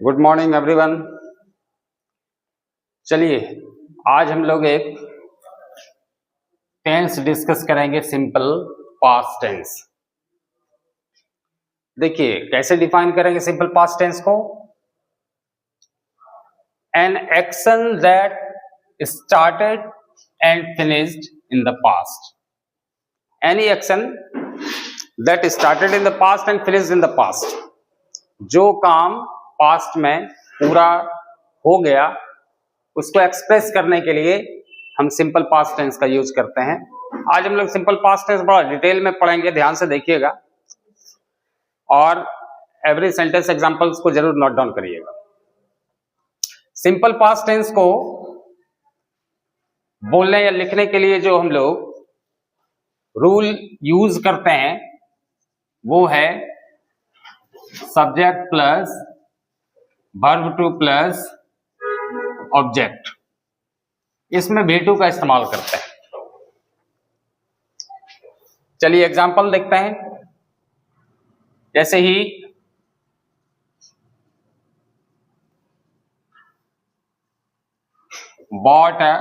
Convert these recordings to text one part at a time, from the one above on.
Good morning everyone. चलिए आज हम लोग एक टेंस डिस्कस करेंगे, सिंपल पास्ट टेंस। देखिए कैसे डिफाइन करेंगे सिंपल पास्ट टेंस को। N action that started and finished in the past. Any action that started in the past and finished in the past. जो काम पास्ट में पूरा हो गया उसको एक्सप्रेस करने के लिए हम सिंपल पास्ट टेंस का यूज करते हैं। आज हम लोग सिंपल पास्ट टेंस बड़ा डिटेल में पढ़ेंगे, ध्यान से देखिएगा और एवरी सेंटेंस एग्जांपल्स को जरूर नोट डाउन करिएगा। सिंपल पास्ट टेंस को बोलने या लिखने के लिए जो हम लोग रूल यूज करते हैं वो है subject plus verb two plus object. इसमें V2 का इस्तेमाल करते हैं। चलिए एग्जांपल देखते हैं। जैसे ही बॉट अ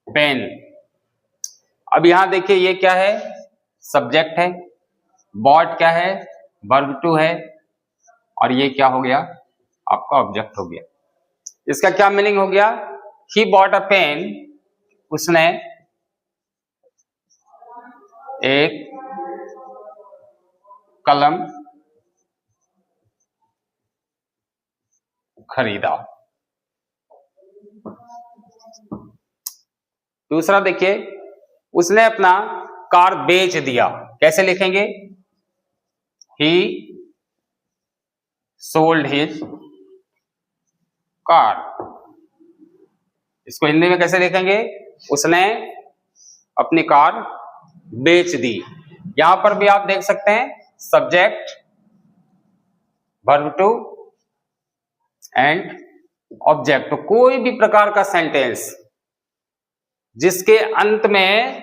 पेन। अब यहां देखिए ये क्या है, सब्जेक्ट है, बॉट क्या है, वर्ब टू है और ये क्या हो गया, आपका ऑब्जेक्ट हो गया। इसका क्या मीनिंग हो गया, ही बॉट अ पेन, उसने एक कलम खरीदा। दूसरा देखिए, उसने अपना कार बेच दिया। कैसे लिखेंगे, ही सोल्ड हिज कार। इसको हिंदी में कैसे लिखेंगे, उसने अपनी कार बेच दी। यहां पर भी आप देख सकते हैं subject, verb two and object. तो कोई भी प्रकार का सेंटेंस जिसके अंत में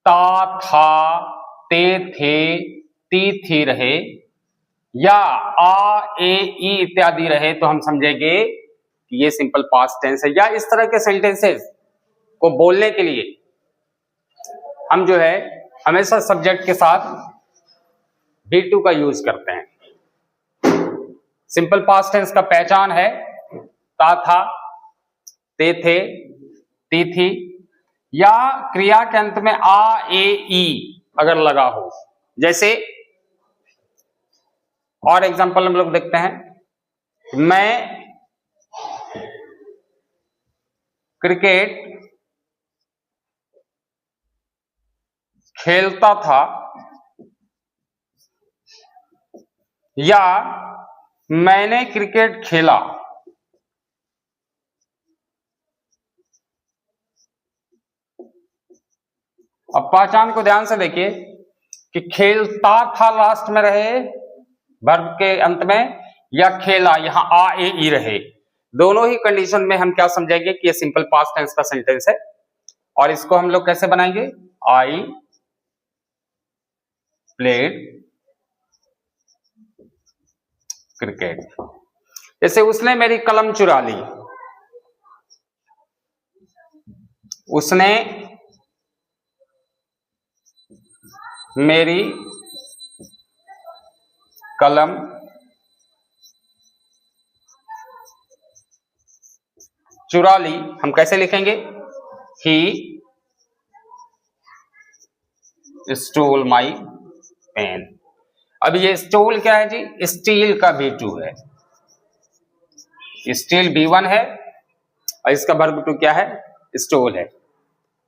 ता, था, ते, थे, ती, थी रहे या आ, ए, ई इत्यादि रहे तो हम समझेंगे कि ये सिंपल पास्ट टेंस है। या इस तरह के सेंटेंसेस को बोलने के लिए हम जो है हमेशा सब्जेक्ट के साथ V2 का यूज करते हैं। सिंपल पास्ट टेंस का पहचान है ता, था, ते, थे, ती, थी या क्रिया के अंत में आ, ए, ई अगर लगा हो। जैसे और एग्जांपल हम लोग देखते हैं, मैं क्रिकेट खेलता था या मैंने क्रिकेट खेला। अब पहचान को ध्यान से देखिए कि खेलता था लास्ट में रहे वर्ब के अंत में या खेला यहां आ, ए, ई रहे। दोनों ही कंडीशन में हम क्या समझेंगे कि ये सिंपल पास्ट टेंस का सेंटेंस है। और इसको हम लोग कैसे बनाएंगे, आई प्लेड क्रिकेट। जैसे उसने मेरी कलम चुरा ली। उसने मेरी कलम चुरा ली। हम कैसे लिखेंगे, ही स्टोल माई पेन। अब ये स्टोल क्या है जी, स्टील का V2 है, स्टील V1 है और इसका वर्ब टू क्या है, स्टोल है।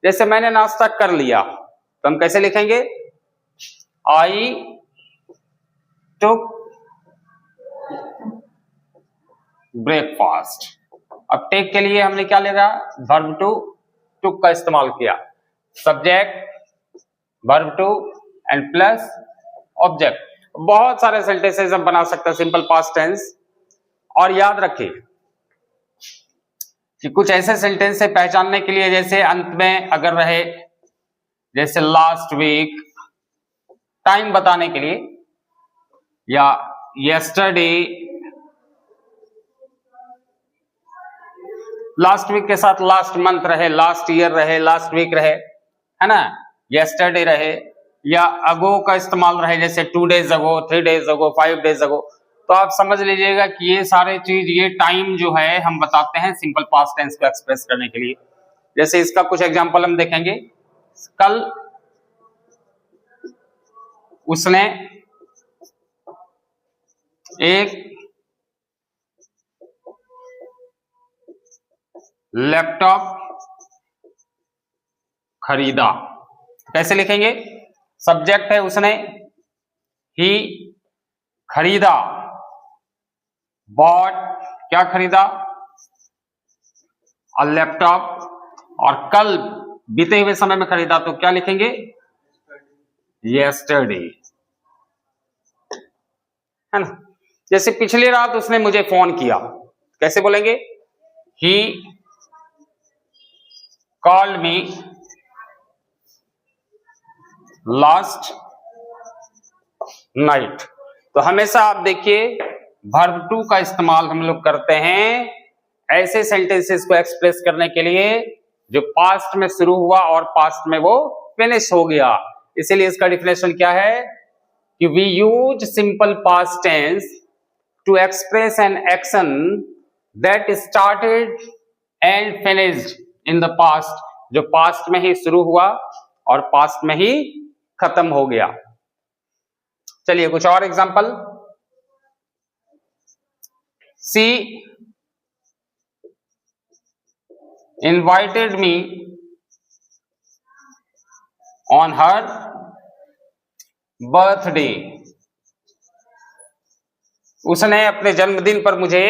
जैसे मैंने नाश्ता कर लिया तो हम कैसे लिखेंगे, आई टुक ब्रेकफास्ट। अब टेक के लिए हमने क्या लिखा, वर्ब टू टुक का इस्तेमाल किया, subject, verb two and plus object. बहुत सारे सेंटेंसेस हम बना सकते हैं सिंपल पास्ट टेंस। और याद रखिए कि कुछ ऐसे सेंटेंस से पहचानने के लिए, जैसे अंत में अगर रहे जैसे लास्ट वीक, टाइम बताने के लिए, या यस्टरडे, लास्ट वीक के साथ लास्ट मंथ रहे, लास्ट ईयर रहे, लास्ट वीक रहे, है ना, यस्टरडे रहे, या अगो का इस्तेमाल रहे, जैसे 2 days अगो, 3 days अगो, 5 days अगो, तो आप समझ लीजिएगा कि ये सारे चीज, ये टाइम जो है हम बताते हैं सिंपल पास्ट टेंस को एक्सप्रेस करने के लिए। जैसे इसका कुछ एग्जांपल हम देखेंगे। कल उसने एक लैपटॉप खरीदा। कैसे लिखेंगे? सब्जेक्ट है उसने, ही, खरीदा, बॉट, क्या खरीदा? अ लैपटॉप, और कल बीते हुए समय में खरीदा, तो क्या लिखेंगे? यस्टरडे, है ना। जैसे पिछली रात उसने मुझे फोन किया, कैसे बोलेंगे? He called me last night. तो हमेशा आप देखिए वर्ब टू का इस्तेमाल हम लोग करते हैं ऐसे सेंटेंसेस को एक्सप्रेस करने के लिए जो पास्ट में शुरू हुआ और पास्ट में वो फिनिश हो गया। इसीलिए इसका डिफिनेशन क्या है कि we use simple past tense to express an action that started and finished in the past, जो पास्ट में ही शुरू हुआ और पास्ट में ही खत्म हो गया। चलिए कुछ और example. She invited me on her birthday. उसने अपने जन्मदिन पर मुझे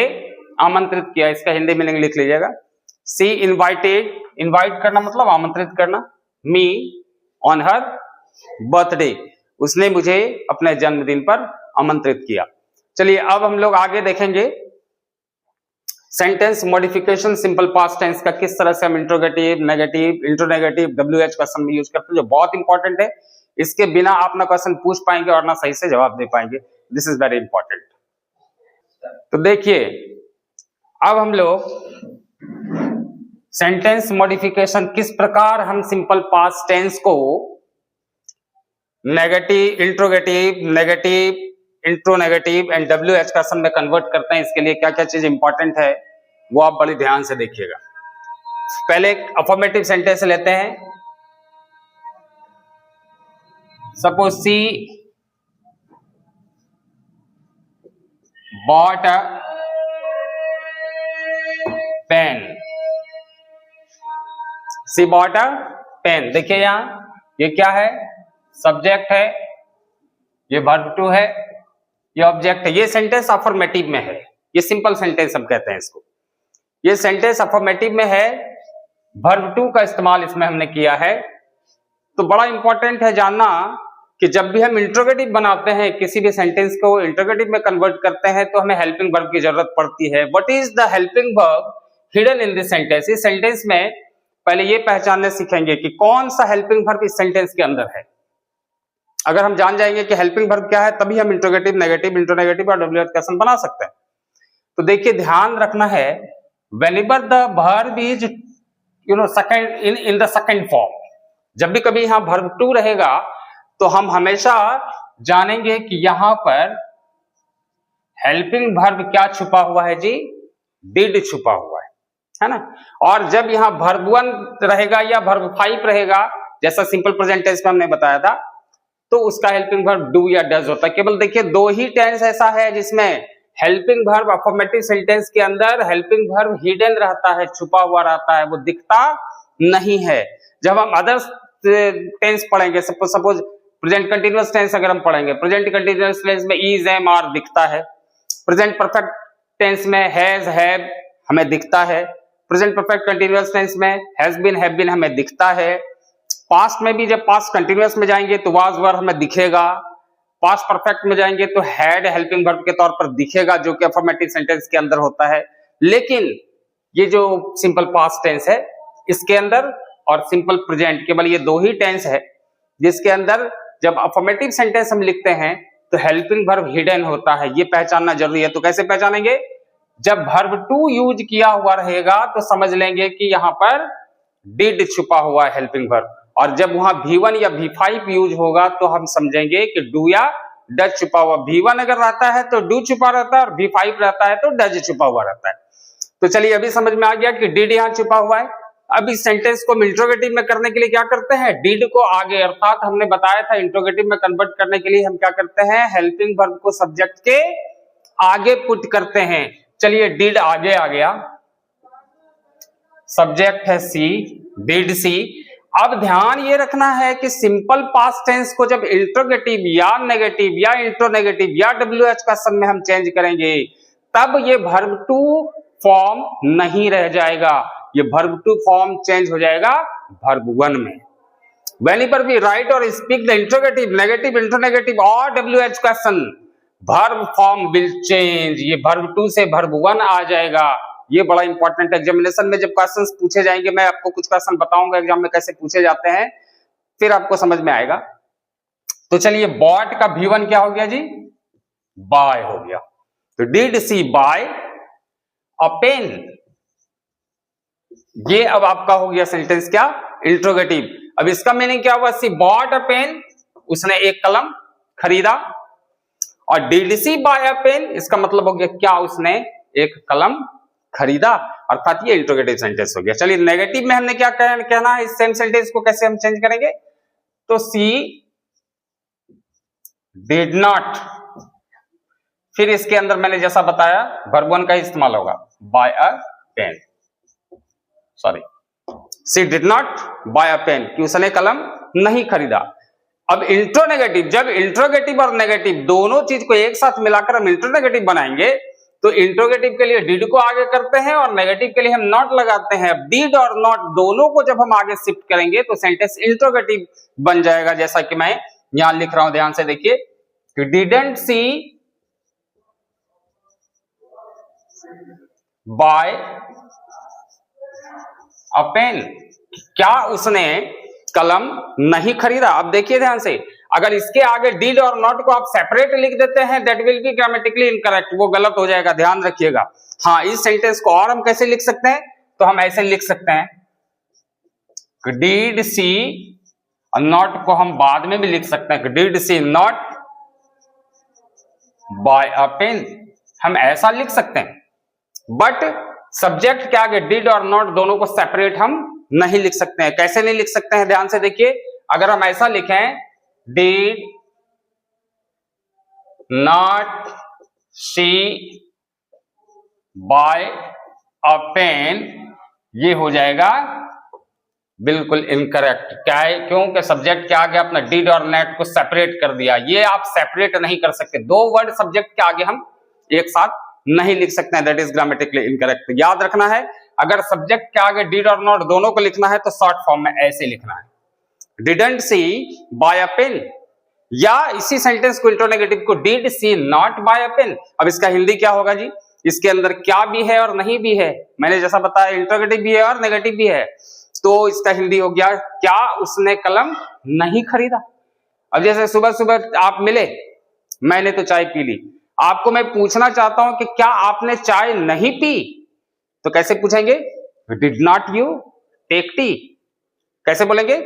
आमंत्रित किया। इसका हिंदी मीनिंग लिख लीजिएगा। सी इनवाइटेड, इनवाइट करना मतलब आमंत्रित करना, मी ऑन हर बर्थडे, उसने मुझे अपने जन्मदिन पर आमंत्रित किया। चलिए अब हम लोग आगे देखेंगे sentence modification simple past tense का किस तरह से हम interrogative, negative, interronegative, WH question में यूज करते हैं, जो बहुत इंपॉर्टेंट है। इसके बिना आप ना क्वेश्चन पूछ पाएंगे और ना सही से जवाब दे पाएंगे। This is very important. तो देखिए अब हम लोग सेंटेंस मॉडिफिकेशन किस प्रकार हम सिंपल पास्ट टेंस को negative, interrogative, negative, intronegative and WH question में कन्वर्ट करते हैं। इसके लिए क्या क्या चीज इंपॉर्टेंट है वो आप बड़ी ध्यान से देखिएगा। पहले एक अफर्मेटिव सेंटेंस लेते हैं। Suppose she bought a pen. She bought a pen. देखिए यहां ये क्या है? सब्जेक्ट है, ये वर्ब टू है, ये ऑब्जेक्ट है। ये सेंटेंस अफर्मेटिव में है, ये सिंपल सेंटेंस हम कहते हैं इसको। ये सेंटेंस अफर्मेटिव में है, वर्ब टू का इस्तेमाल इसमें हमने किया है। तो बड़ा इंपॉर्टेंट है जानना कि जब भी हम इंट्रोगेटिव बनाते हैं, किसी भी सेंटेंस को इंट्रोगेटिव में कन्वर्ट करते हैं, तो हमें हेल्पिंग वर्ब की जरूरत पड़ती है। What is the helping verb hidden in this sentence? इस सेंटेंस में पहले ये पहचानने सीखेंगे कि कौन सा हेल्पिंग वर्ब इस सेंटेंस के अंदर है। अगर हम जान जाएंगे कि हेल्पिंग वर्ब क्या है, तभी हम इंट्रोगेटिव, नेगेटिव, इंट्रोनेगेटिव और WH क्वेश्चन बना सकते हैं। तो देखिए ध्यान रखना है, whenever the verb is second in the second form, जब भी कभी यहां वर्ब टू रहेगा तो हम हमेशा जानेंगे कि यहां पर हेल्पिंग वर्ब क्या छुपा हुआ है जी? डिड छुपा हुआ है ना। और जब यहां वर्ब वन रहेगा या वर्ब फाइव रहेगा, जैसा सिंपल प्रेजेंट टेंस में हमने बताया था, तो उसका हेल्पिंग वर्ब डू या डज होता है। केवल देखिए दो ही टेंस ऐसा है जिसमें हेल्पिंग वर्ब अफर्मेटिव सेंटेंस के अंदर हेल्पिंग वर्ब हिडन रहता है, छुपा हुआ रहता है, वो दिखता नहीं है। जब हम अदर्स टेंस पढ़ेंगे, सपोज प्रेजेंट कंटीन्यूअस टेंस अगर हम पढ़ेंगे, प्रेजेंट कंटीन्यूअस टेंस में इज, एम, आर दिखता है। प्रेजेंट परफेक्ट टेंस में हैज, हैव हमें दिखता है। प्रेजेंट परफेक्ट कंटीन्यूअस टेंस में हैज बीन, हैव बीन हमें दिखता है। पास्ट में भी जब पास्ट कंटीन्यूअस में जाएंगे तो वाज वर हमें दिखेगा। पास्ट परफेक्ट में जाएंगे तो हैड हेल्पिंग वर्ब के तौर पर दिखेगा, जो कि अफर्मेटिव सेंटेंस के अंदर होता है। लेकिन ये जो सिंपल पास्ट टेंस है इसके अंदर और सिंपल प्रेजेंट, केवल ये दो ही टेंस है जिसके अंदर जब अफर्मेटिव सेंटेंस हम लिखते हैं तो हेल्पिंग वर्ब हिडन होता है। ये पहचानना जरूरी है। तो कैसे पहचानेंगे? जब verb to यूज किया हुआ रहेगा तो समझ लेंगे कि यहां पर did छुपा हुआ है हेल्पिंग वर्ब, और जब वहां V1 या V5 यूज होगा तो हम समझेंगे कि डू या डज छुपा हुआ। V1 अगर रहता है तो डू छुपा रहता है और V5 रहता है तो डज छुपा हुआ रहता है। तो चलिए अभी समझ में आ गया कि डिड यहां छुपा हुआ है। अब इस सेंटेंस को इंट्रोगेटिव में करने के लिए क्या करते हैं, डिड को आगे, अर्थात हमने बताया था इंट्रोगेटिव में कन्वर्ट करने के लिए हम क्या करते हैं, हेल्पिंग वर्ब को सब्जेक्ट के आगे पुट करते हैं। चलिए डिड आगे आ गया, सब्जेक्ट है सी, डिड सी। अब ध्यान ये रखना है कि सिंपल पास्ट टेंस को जब इंट्रोगेटिव या नेगेटिव या इंट्रोनेगेटिव या WH क्वेश्चन में हम चेंज करेंगे तब ये वर्ब टू फॉर्म नहीं रह जाएगा, ये वर्ब टू फॉर्म चेंज हो जाएगा वर्ब वन में। Whenever we write or speak the interrogative, negative, interrogative or WH question, verb form will change। ये verb टू से verb वन आ जाएगा। ये बड़ा इंपॉर्टेंट है। एग्जामिनेशन में जब क्वेश्चंस पूछे जाएंगे, मैं आपको कुछ क्वेश्चन बताऊंगा एग्जाम में कैसे पूछे जाते हैं, फिर आपको समझ में आएगा। तो चलिए बॉट का V1 क्या हो गया जी, बाय हो गया। तो did she buy a pen, ये अब आपका हो गया सेंटेंस क्या, इंट्रोगेटिव। अब इसका मीनिंग क्या हुआ, सी बॉट अ पेन, उसने एक कलम खरीदा। और did she buy a pen, इसका मतलब हो गया क्या, उसने एक कलम खरीदा, अर्थात ये इंट्रोगेटिव सेंटेंस हो गया। चलिए नेगेटिव में हमने क्या कहना है, इस सेम सेंटेंस को कैसे हम चेंज करेंगे, तो सी डिड नॉट, फिर इसके अंदर मैंने जैसा बताया वर्ब वन का इस्तेमाल होगा, buy a pen, sorry she did not buy a pen, कि उसने कलम नहीं खरीदा। अब इंट्रोनेगेटिव, जब इंट्रोगेटिव और नेगेटिव दोनों चीज को एक साथ मिलाकर हम इंट्रोनेगेटिव बनाएंगे तो इंट्रोगेटिव के लिए डिड को आगे करते हैं और नेगेटिव के लिए हम नॉट लगाते हैं। अब डिड और नॉट दोनों को जब हम आगे शिफ्ट करेंगे तो सेंटेंस इंट्रोगेटिव बन जाएगा, जैसा कि मैं यहां लिख रहा हूं, ध्यान से देखिए कि didn't she buy a pen, क्या उसने कलम नहीं खरीदा। अब देखिए ध्यान से, अगर इसके आगे डिड और नॉट को आप सेपरेट लिख देते हैं that will be grammatically incorrect, वो गलत हो जाएगा, ध्यान रखिएगा। हाँ, इस सेंटेंस को और हम कैसे लिख सकते हैं, तो हम ऐसे लिख सकते हैं, डिड सी, नॉट को हम बाद में भी लिख सकते हैं, did she not buy a pen, हम ऐसा लिख सकते हैं। बट सब्जेक्ट के आगे डिड और नॉट दोनों को सेपरेट हम नहीं लिख सकते हैं। कैसे नहीं लिख सकते हैं, ध्यान से देखिए, अगर हम ऐसा लिखें did not she buy a pen, ये हो जाएगा बिल्कुल इनकरेक्ट। क्या है, क्योंकि सब्जेक्ट के आगे अपना डिड और नॉट को सेपरेट कर दिया, ये आप सेपरेट नहीं कर सकते, दो वर्ड सब्जेक्ट के आगे हम एक साथ नहीं लिख सकते हैं, दैट इज ग्रामेटिकली इनकरेक्ट। याद रखना है, अगर सब्जेक्ट के आगे डिड और नॉट दोनों को लिखना है तो शॉर्ट फॉर्म में ऐसे लिखना है, didn't she buy a pen, या इसी सेंटेंस को इंट्रोनेगेटिव को did she not buy a pen. अब इसका हिंदी क्या होगा जी, इसके अंदर क्या भी है और नहीं भी है, मैंने जैसा बताया इंट्रोगेटिव भी है और नेगेटिव भी है, तो इसका हिंदी हो गया क्या उसने कलम नहीं खरीदा। अब जैसे सुबह सुबह आप मिले, मैंने तो चाय पी ली, आपको मैं पूछना चाहता हूं कि क्या आपने चाय नहीं पी, तो कैसे पूछेंगे, did not you take tea, कैसे बोलेंगे,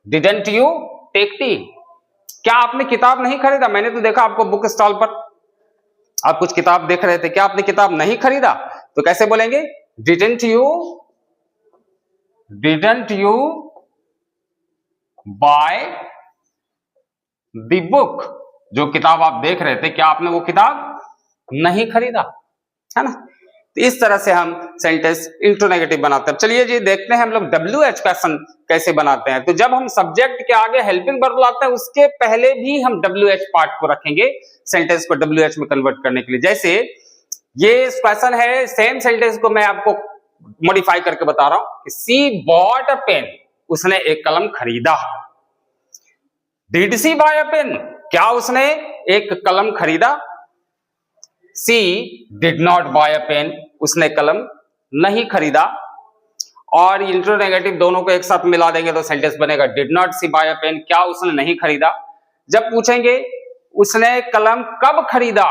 डिडंट यू टेक टी। क्या आपने किताब नहीं खरीदा, मैंने तो देखा आपको बुक स्टॉल पर आप कुछ किताब देख रहे थे, क्या आपने किताब नहीं खरीदा, तो कैसे बोलेंगे, didn't you by the book, जो किताब आप देख रहे थे क्या आपने वो किताब नहीं खरीदा, है ना। तो इस तरह से हम सेंटेंस इंट्रोनेगेटिव बनाते हैं। चलिए जी देखते हैं हम लोग WH क्वेश्चन कैसे बनाते हैं। तो जब हम सब्जेक्ट के आगे हेल्पिंग वर्ब लाते हैं उसके पहले भी हम WH पार्ट को रखेंगे सेंटेंस को WH में कन्वर्ट करने के लिए। जैसे ये क्वेश्चन है, सेम सेंटेंस को मैं आपको मॉडिफाई करके बता रहा हूं कि सी बॉट अ पेन, उसने एक कलम खरीदा। Did she buy a pen, क्या उसने एक कलम खरीदा। She did not buy a pen, उसने कलम नहीं खरीदा। और इंट्रोनेगेटिव दोनों को एक साथ मिला देंगे तो सेंटेंस बनेगा did not she buy a pen, क्या उसने नहीं खरीदा। जब पूछेंगे उसने कलम कब खरीदा,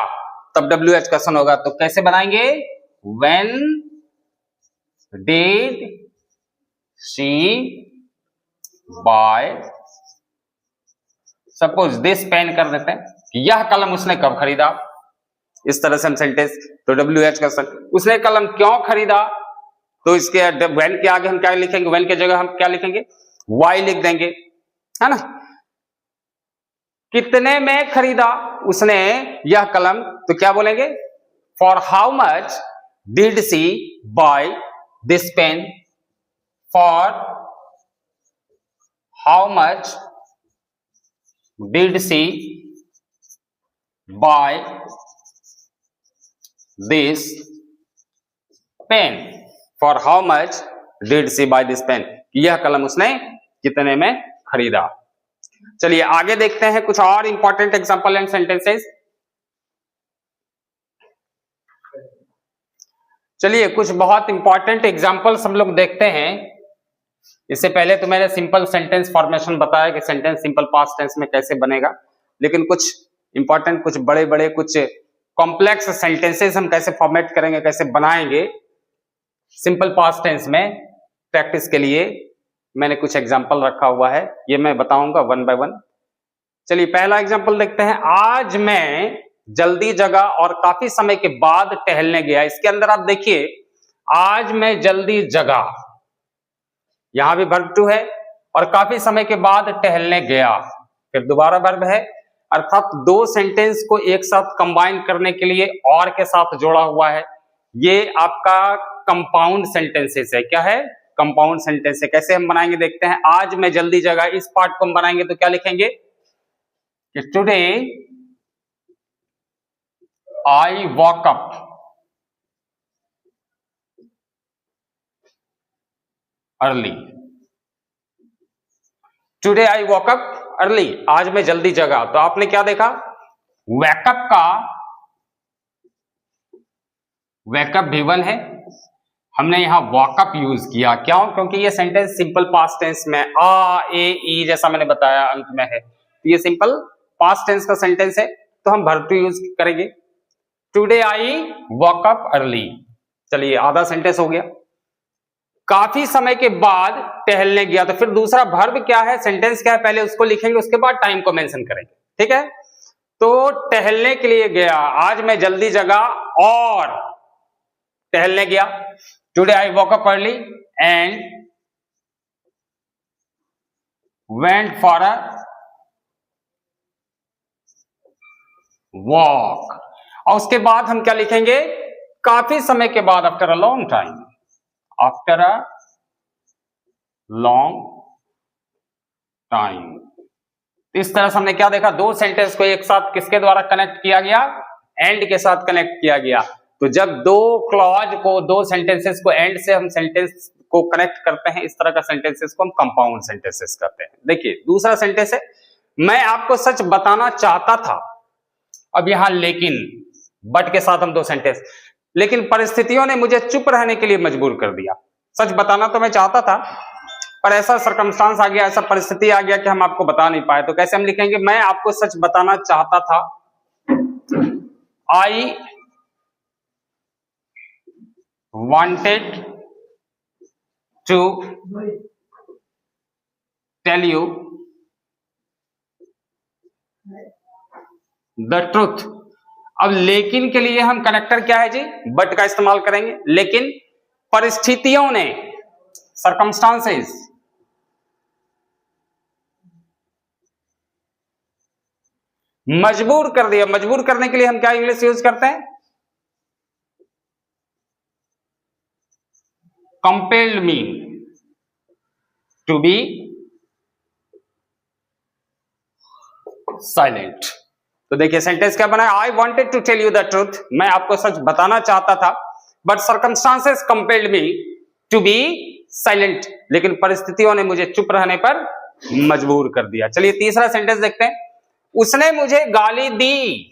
तब WH क्वेश्चन होगा, तो कैसे बनाएंगे, when did she buy, suppose this pen कर देते हैं कि यह कलम उसने कब खरीदा, इस तरह से हम सेंटेंस, तो WH का उसने कलम क्यों खरीदा, तो इसके when के आगे हम क्या लिखेंगे, when के जगह हम क्या लिखेंगे, why लिख देंगे, है ना। कितने में खरीदा उसने यह कलम, तो क्या बोलेंगे, for how much did she buy this pen, for how much did she buy this pen, for how much did she buy this pen, यह कलम उसने कितने में खरीदा। चलिए आगे देखते हैं कुछ और इंपॉर्टेंट एग्जांपल एंड सेंटेंसेस। चलिए कुछ बहुत इंपॉर्टेंट एग्जांपल्स हम लोग देखते हैं। इससे पहले तो मैंने सिंपल सेंटेंस फॉर्मेशन बताया कि सेंटेंस सिंपल पास्ट टेंस में कैसे बनेगा, लेकिन कुछ इंपॉर्टेंट, कुछ बड़े बड़े, कुछ कॉम्प्लेक्स सेंटेंसेस हम कैसे फॉर्मेट करेंगे, कैसे बनाएंगे सिंपल पास्ट टेंस में, प्रैक्टिस के लिए मैंने कुछ एग्जाम्पल रखा हुआ है, ये मैं बताऊंगा वन बाय वन। चलिए पहला एग्जाम्पल देखते हैं। आज मैं जल्दी जगा और काफी समय के बाद टहलने गया। इसके अंदर आप देखिए, आज मैं जल्दी जगा, यहां भी वर्ब टू है, और काफी समय के बाद टहलने गया, फिर दोबारा वर्ब है, अर्थात दो सेंटेंस को एक साथ कंबाइन करने के लिए और के साथ जोड़ा हुआ है। ये आपका कंपाउंड सेंटेंसेस है। क्या है? कंपाउंड सेंटेंस है। कैसे हम बनाएंगे देखते हैं। आज मैं जल्दी जगा, इस पार्ट को हम बनाएंगे तो क्या लिखेंगे कि today I walk up early. Today I walk up early, आज मैं जल्दी जगा। तो आपने क्या देखा, वैकअप का वैकअप भी वन है, हमने यहां वॉकअप यूज किया। क्यों? क्योंकि ये सेंटेंस सिंपल पास्ट टेंस में आ ए ई जैसा मैंने बताया अंत में है, तो ये सिंपल पास्ट टेंस का सेंटेंस है, तो हम वर्ब टू यूज करेंगे। Today I walk up early, चलिए आधा सेंटेंस हो गया। काफी समय के बाद टहलने गया, तो फिर दूसरा वर्ब क्या है, सेंटेंस क्या है, पहले उसको लिखेंगे, उसके बाद टाइम को मेंशन करेंगे। ठीक है, तो टहलने के लिए गया, आज मैं जल्दी जगा और टहलने गया। Today I walk up early and went for a walk. और उसके बाद हम क्या लिखेंगे, काफी समय के बाद, after a long time, after a long time. इस तरह से हमने क्या देखा, दो सेंटेंस को एक साथ किसके द्वारा कनेक्ट किया गया, एंड के साथ कनेक्ट किया गया। तो जब दो क्लॉज को, दो सेंटेंसेस को एंड से हम सेंटेंस को कनेक्ट करते हैं, इस तरह का सेंटेंसेस को हम कंपाउंड सेंटेंसेस कहते हैं। देखिए दूसरा सेंटेंस है, मैं आपको सच बताना चाहता था। अब यहां लेकिन, बट के साथ हम दो सेंटेंस, लेकिन परिस्थितियों ने मुझे चुप रहने के लिए मजबूर कर दिया। सच बताना तो मैं चाहता था, पर ऐसा सरकमस्टांस आ गया, ऐसा परिस्थिति आ गया कि हम आपको बता नहीं पाए। तो कैसे हम लिखेंगे, मैं आपको सच बताना चाहता था, आई wanted to tell you the truth। अब लेकिन के लिए हम कनेक्टर क्या है जी, बट का इस्तेमाल करेंगे। लेकिन परिस्थितियों ने, सर्कमस्टांसेस, मजबूर कर दिया। मजबूर करने के लिए हम क्या इंग्लिश यूज करते हैं, compelled me to be silent। तो देखिए सेंटेंस क्या बना है, I wanted to tell you the truth, मैं आपको सच बताना चाहता था, but circumstances compelled me to be silent, लेकिन परिस्थितियों ने मुझे चुप रहने पर मजबूर कर दिया। चलिए तीसरा सेंटेंस देखते हैं, उसने मुझे गाली दी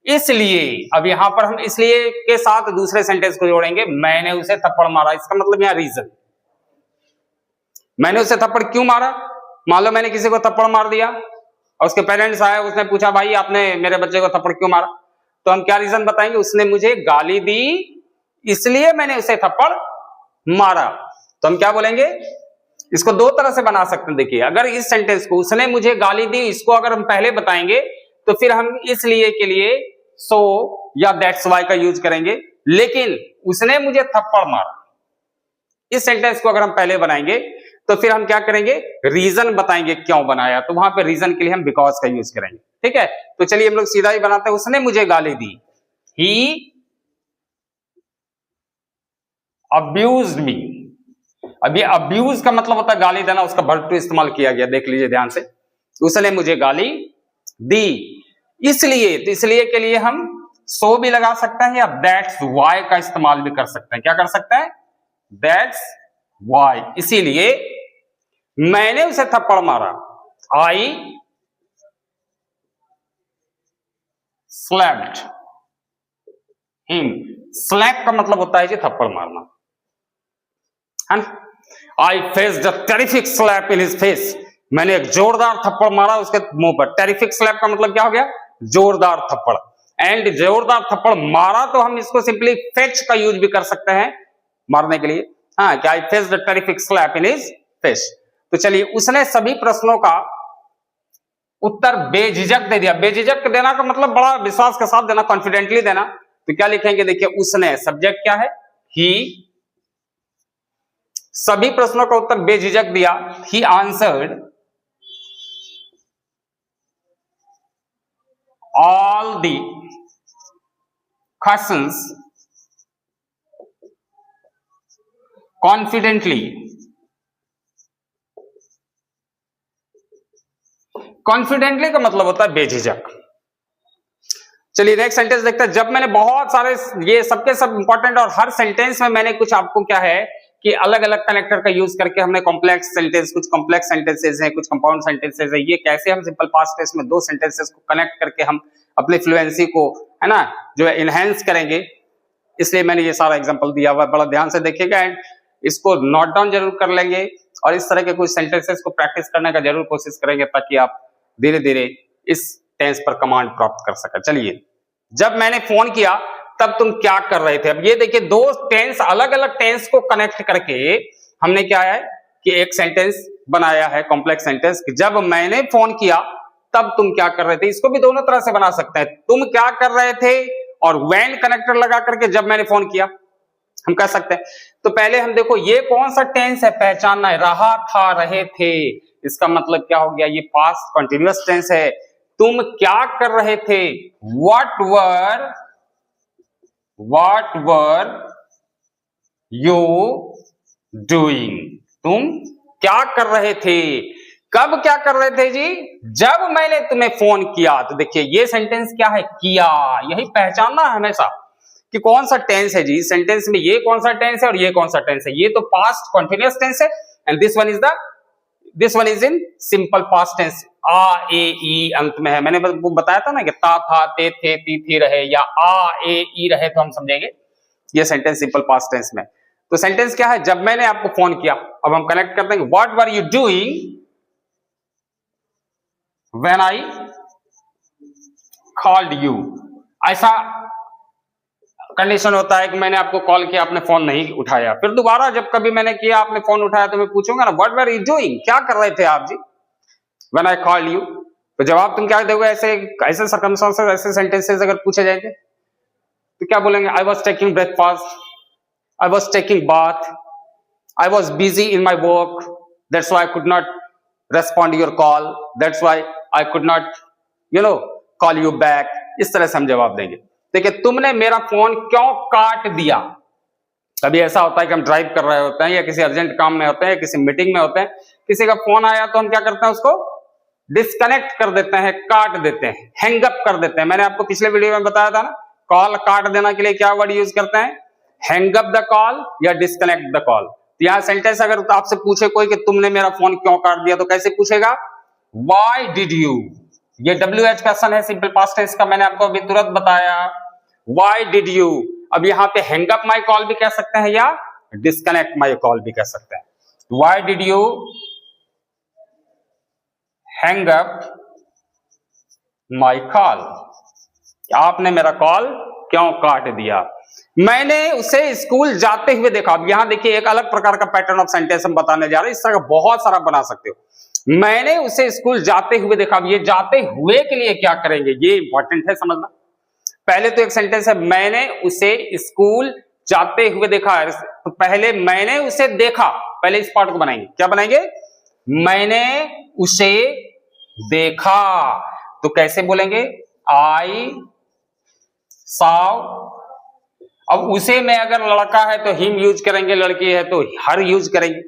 इसलिए। अब यहां पर हम इसलिए के साथ दूसरे सेंटेंस को जोड़ेंगे, मैंने उसे थप्पड़ मारा। इसका मतलब यहां रीजन, मैंने उसे थप्पड़ क्यों मारा। मान लो मैंने किसी को थप्पड़ मार दिया और उसके पेरेंट्स आए, उसने पूछा भाई आपने मेरे बच्चे को थप्पड़ क्यों मारा, तो हम क्या रीजन बताएंगे, उसने मुझे गाली दी इसलिए मैंने उसे थप्पड़ मारा। तो हम क्या बोलेंगे, इसको दो तरह से बना सकते हैं। देखिए, अगर इस सेंटेंस को उसने मुझे गाली दी, इसको अगर हम पहले बताएंगे तो फिर हम इसलिए के लिए सो या दैट्स वाई का यूज करेंगे। लेकिन उसने मुझे थप्पड़ मारा, इस सेंटेंस को अगर हम पहले बनाएंगे तो फिर हम क्या करेंगे, रीजन बताएंगे क्यों बनाया। तो वहां पे रीजन के लिए हम बिकॉज का यूज करेंगे। ठीक है, तो चलिए हम लोग सीधा ही बनाते हैं। उसने मुझे गाली दी, ही अब्यूज्ड मी। अभी अब्यूज का मतलब होता है गाली देना, उसका वर्ब टू इस्तेमाल किया गया, देख लीजिए ध्यान से। उसने मुझे गाली दी इसलिए, तो इसलिए के लिए हम सो भी लगा सकते हैं या दैट्स वाई का इस्तेमाल भी कर सकते हैं। क्या कर सकते हैं, दैट्स वाई, इसीलिए मैंने उसे थप्पड़ मारा। आई स्लैप्ड हिम। स्लैप का मतलब होता है जी थप्पड़ मारना, है ना। I faced a terrific slap in his face. मैंने एक जोरदार थप्पड़ मारा उसके मुंह पर। टेरिफिक स्लैप का मतलब क्या हो गया, जोरदार थप्पड़। एंड जोरदार थप्पड़ मारा तो हम इसको सिंपली फेच का यूज भी कर सकते हैं मारने के लिए। हाँ, क्या I faced a terrific slap in his face. तो चलिए, उसने सभी प्रश्नों का उत्तर बेझिझक दे दिया। बेझिझक देना का मतलब बड़ा विश्वास के साथ देना, कॉन्फिडेंटली देना। तो क्या लिखेंगे, देखिए, उसने, सब्जेक्ट क्या है, ही, सभी प्रश्नों का उत्तर बेझिझक दिया। He answered all the questions confidently. Confidently का मतलब होता है बेझिझक। चलिए नेक्स्ट सेंटेंस देखते हैं। जब मैंने बहुत सारे, ये सबके सब इंपॉर्टेंट, और हर सेंटेंस में मैंने कुछ आपको क्या है कि अलग अलग कनेक्टर का यूज करके हमने कॉम्प्लेक्स सेंटेंस, कुछ कॉम्प्लेक्स सेंटेंसेस हैं, कुछ कंपाउंड सेंटेंसेस है। ये कैसे हम सिंपल पास्ट टेंस में दो सेंटेंसेस को कनेक्ट करके हम अपनी फ्लुएंसी को, है ना, जो है इनहेंस करेंगे, इसलिए मैंने ये सारा एग्जांपल दिया हुआ है। बड़ा ध्यान से देखिएगा एंड इसको नोट डाउन जरूर कर लेंगे, और इस तरह के कुछ सेंटेंसेस को प्रैक्टिस करने का जरूर कोशिश करेंगे, ताकि आप धीरे धीरे इस टेंस पर कमांड प्राप्त कर सके। चलिए, जब मैंने फोन किया तब तुम क्या कर रहे थे। अब ये देखिए, दो टेंस, अलग अलग टेंस को कनेक्ट करके हमने क्या है कि एक सेंटेंस बनाया है, कॉम्प्लेक्स सेंटेंस। जब मैंने फोन किया तब तुम क्या कर रहे थे, इसको भी दोनों तरह से बना सकते हैं। तुम क्या कर रहे थे और व्हेन कनेक्टर लगा करके जब मैंने फोन किया हम कह सकते हैं। तो पहले हम देखो, ये कौन सा टेंस है, पहचानना है। रहा था, रहे थे, इसका मतलब क्या हो गया, ये पास्ट कंटिन्यूअस टेंस है। तुम क्या कर रहे थे, what were you doing, तुम क्या कर रहे थे। कब क्या कर रहे थे जी, जब मैंने तुम्हें फोन किया। तो देखिए, ये सेंटेंस क्या है, किया। यही पहचानना है हमेशा कि कौन सा टेंस है जी सेंटेंस में, ये कौन सा टेंस है और ये कौन सा टेंस है। ये तो पास्ट कंटिन्यूअस टेंस है, and this one is in simple past tense. आ ए ई अंत में है। मैंने वो बताया था ना कि ता था, ते थे, ती थी रहे, या आ ए ई रहे, तो हम समझेंगे ये सेंटेंस सिंपल पास्ट टेंस में। तो सेंटेंस क्या है, जब मैंने आपको फोन किया। अब हम कनेक्ट कर देंगे, what were you doing when I called you. ऐसा कंडीशन होता है कि मैंने आपको कॉल किया, आपने फोन नहीं उठाया, फिर दोबारा जब कभी मैंने किया, आपने फोन उठाया, तो मैं पूछूंगा ना, व्हाट वर यू डूइंग, क्या कर रहे थे आप जी, व्हेन आई कॉल्ड यू। तो जवाब तुम क्या दोगे, ऐसे सर्कमस्टेंसेस, ऐसे सेंटेंसेस अगर पूछे जाएंगे तो क्या बोलेंगे, I was taking breakfast, I was taking bath, I was busy in my work, that's why I could not respond your call, that's why I could not call you back. इस तरह से हम जवाब देंगे। देखिए, तुमने मेरा फोन क्यों काट दिया। कभी ऐसा होता है कि हम ड्राइव कर रहे होते हैं, या किसी अर्जेंट काम में होते हैं, या किसी मीटिंग में होते हैं, किसी का फोन आया तो हम क्या करते हैं, उसको डिस्कनेक्ट कर देते हैं, काट देते हैं, हैंगअप कर देते हैं। मैंने आपको पिछले वीडियो में बताया था ना, कॉल काट देना के लिए क्या वर्ड यूज करते हैं, हैंगअप द कॉल या डिस्कनेक्ट द कॉल। तो यहां सेंटेंस अगर तो आपसे पूछे कोई कि तुमने मेरा फोन क्यों काट दिया, तो कैसे पूछेगा, व्हाई डिड यू। ये WH क्वेश्चन है, सिंपल पास्ट टेंस का, मैंने आपको अभी तुरंत बताया, व्हाई डिड यू। अब यहां पे हैंगअप माई कॉल भी कह सकते हैं या डिस्कनेक्ट माई कॉल भी कह सकते हैं। Why did you hang up my call, आपने मेरा कॉल क्यों काट दिया? मैंने उसे स्कूल जाते हुए देखा। अब यहां देखिए एक अलग प्रकार का पैटर्न ऑफ सेंटेंस हम बताने जा रहे हैं, इस तरह का बहुत सारा बना सकते हो। मैंने उसे स्कूल जाते हुए देखा। अब ये जाते हुए के लिए क्या करेंगे, ये इंपॉर्टेंट है समझना। पहले तो एक सेंटेंस है मैंने उसे स्कूल जाते हुए देखा, तो पहले मैंने उसे देखा, पहले इस पार्ट को बनाएंगे। क्या बनाएंगे? मैंने उसे देखा। तो कैसे बोलेंगे? आई saw। अब उसे में अगर लड़का है तो हिम यूज करेंगे, लड़की है तो हर यूज करेंगे,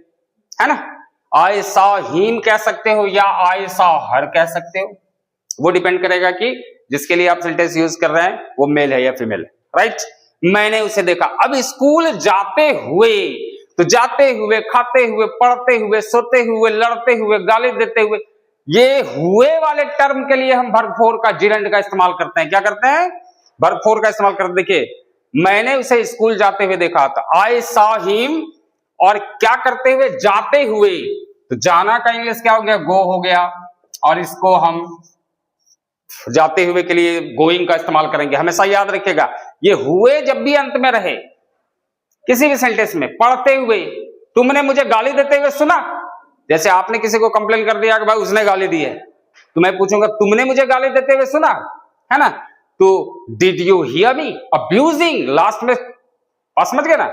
है ना। आई saw हिम कह सकते हो या आई saw हर कह सकते हो, वो डिपेंड करेगा कि जिसके लिए आप सेंटेंस यूज कर रहे हैं वो मेल है या फीमेल है, राइट। मैंने उसे देखा। अब स्कूल जाते हुए, तो जाते हुए, खाते हुए, पढ़ते हुए, सोते हुए, लड़ते हुए, गाली देते हुए, ये हुए वाले टर्म के लिए हम वर्ब फोर का जिरेंड का इस्तेमाल करते हैं। क्या करते हैं? वर्ब फोर का इस्तेमाल करते। देखिए मैंने उसे स्कूल जाते हुए देखा, तो आई सॉ हिम, और क्या करते हुए? जाते हुए। तो जाना का इंग्लिश क्या हो गया? गो हो गया, और इसको हम जाते हुए के लिए गोइंग का इस्तेमाल करेंगे। हमेशा याद रखिएगा ये हुए जब भी अंत में रहे किसी भी सेंटेंस में। पढ़ते हुए, तुमने मुझे गाली देते हुए सुना। जैसे आपने किसी को कंप्लेन कर दिया कि भाई उसने गाली दी है, तो मैं पूछूंगा तुमने मुझे गाली देते हुए सुना, है ना। तो did you hear me abusing, last में समझ गए ना।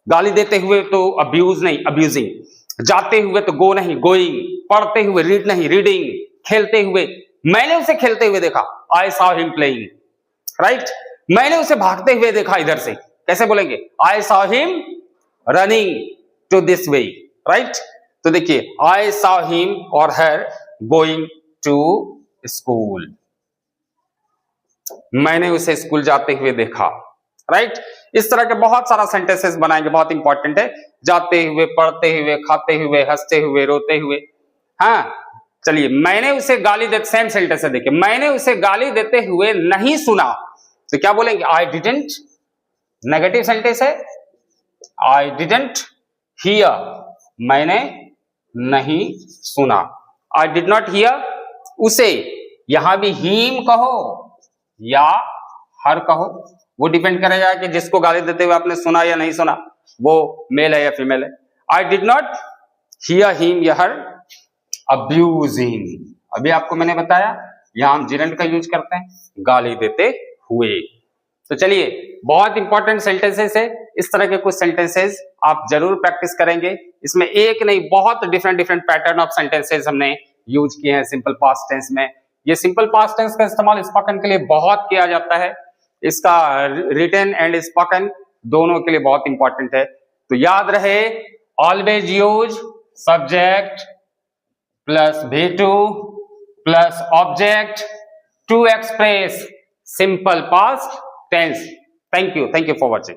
गाली देते हुए तो अब्यूज नहीं, अब्यूजिंग। जाते हुए तो गो नहीं, गोइंग। पढ़ते हुए रीड नहीं, रीडिंग। खेलते हुए, मैंने उसे खेलते हुए देखा, I saw him playing, right. मैंने उसे भागते हुए देखा इधर से, कैसे बोलेंगे? I saw him running to this way, right. तो देखिए आई सॉ हिम और हर गोइंग टू स्कूल, मैंने उसे स्कूल जाते हुए देखा, राइट। इस तरह के बहुत सारा सेंटेंसेस बनाएंगे, बहुत इंपॉर्टेंट है। जाते हुए, पढ़ते हुए, खाते हुए, हंसते हुए, रोते हुए। हाँ चलिए, मैंने उसे गाली देते, सेम सेंटेंस है। देखिए मैंने उसे गाली देते हुए नहीं सुना, तो क्या बोलेंगे? I didn't. नेगेटिव सेंटेंस है, आई डिडंट हियर, मैंने नहीं सुना। आई डिड नॉट हियर उसे, यहां भी हिम कहो या हर कहो, वो डिपेंड करेगा कि जिसको गाली देते हुए आपने सुना या नहीं सुना, वो मेल है या फीमेल है। I did not hear him या हर अब्यूजिंग। अभी आपको मैंने बताया यहां हम जिरेंड का यूज करते हैं, गाली देते हुए। तो चलिए, बहुत इंपॉर्टेंट सेंटेंसेस है, इस तरह के कुछ सेंटेंसेस आप जरूर प्रैक्टिस करेंगे। इसमें एक नहीं, बहुत different different pattern of sentences हमने यूज किए हैं सिंपल पास्ट टेंस में। ये सिंपल पास्ट टेंस का इस्तेमाल स्पोकन के लिए बहुत किया जाता है, इसका रिटन एंड स्पोकन दोनों के लिए बहुत इंपॉर्टेंट है। तो याद रहे, always use subject plus V2 plus object to express simple past tense. Thank you for watching.